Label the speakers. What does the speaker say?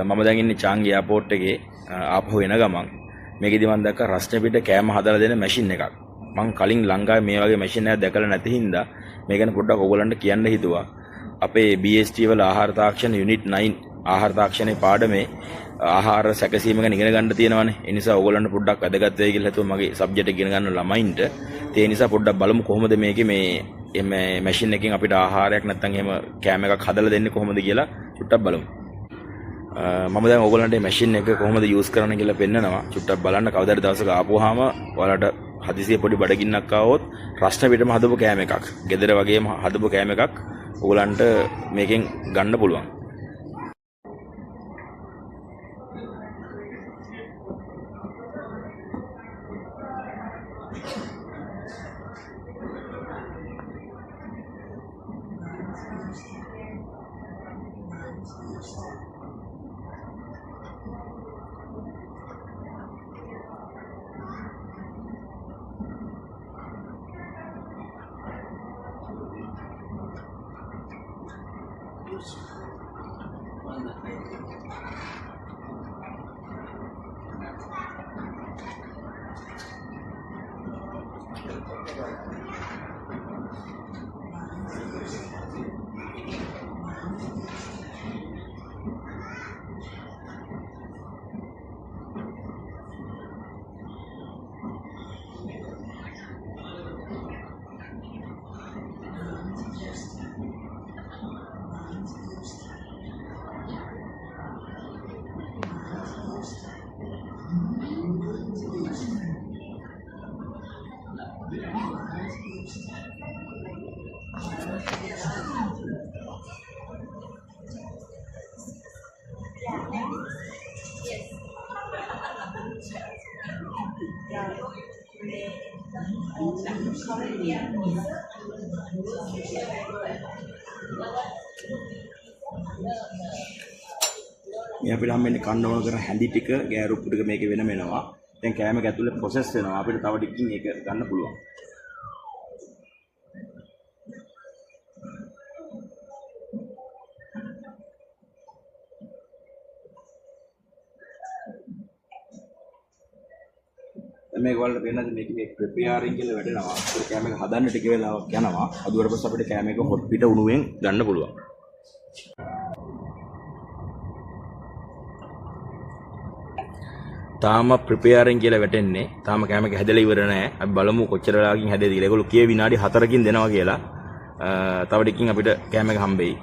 Speaker 1: මම දැන් ඉන්නේ චාංගි එයාපෝට් එකේ ආපහු එන ගමන් මේකෙදි මම දැක්ක රස්නේ පිට කෑම හදලා දෙන මැෂින් එකක්. මම කලින් ලංකාවේ මේ වගේ මැෂින් එකක් දැකලා නැති හින්දා මේ ගැන පොඩ්ඩක් ඔයගොල්ලන්ට කියන්න හිතුවා. අපේ BST වල ආහාර තාක්ෂණ යුනිට් 9 ආහාර තාක්ෂණයේ පාඩමේ ආහාර සැකසීම ගැන ඉගෙන ගන්න තියෙනවානේ. ඒ නිසා ඔයගොල්ලන්ට පොඩ්ඩක් වැදගත් වෙයි කියලා හිතුවා මගේ සබ්ජෙක්ට් එක ඉගෙන ගන්න ළමයින්ට. ඒ නිසා පොඩ්ඩක් බලමු කොහොමද මේකේ මේ මැෂින් එකකින් අපිට ආහාරයක් නැත්නම් එහෙම කෑම එකක් හදලා දෙන්නේ කොහොමද කියලා චුට්ටක් බලමු. මම දැන් ඔයගොල්ලන්ට මේ මැෂින් එක කොහොමද යූස් කරන්න කියලා පෙන්නනවා. චුට්ටක් බලන්න කවදාද දවසක ආපුවාම ඔයාලට හදිසියෙ පොඩි බඩගින්නක් ආවොත් රස්න පිටම හදපු කෑම එකක්, ගෙදර වගේම හදපු කෑම එකක් ඔයගොල්ලන්ට මේකෙන් ගන්න පුළුවන්. මේ අපිට හම්බෙන්නේ කන්න ඕන කරන හැඳි ටික ගෑරුප්පු ටික මේකේ වෙනම එනවා. දැන් කෑම එක ඇතුලේ ප්‍රොසෙස් වෙනවා. අපිට තව ටිකකින් ඒක ගන්න පුළුවන්. මේක වලට වෙනද මේකේ ප්‍රෙපෙයාරින් කියලා වැඩෙනවා. ඒක කෑම එක හදන්න ටික වෙලාවක් යනවා. අදුවර පස්සේ අපිට කෑම එක හොට් පිට උණුවෙන් ගන්න පුළුවන්. තාම ප්‍රෙපෙයාරින් කියලා වැටෙන්නේ. තාම කෑම එක හැදලා ඉවර නැහැ. අපි බලමු කොච්චර වෙලාවකින් හැදෙයිද කියලා. ඒගොල්ලෝ කියේ විනාඩි 4කින් දෙනවා කියලා. තව ටිකකින් අපිට කෑම එක හම්බෙයි.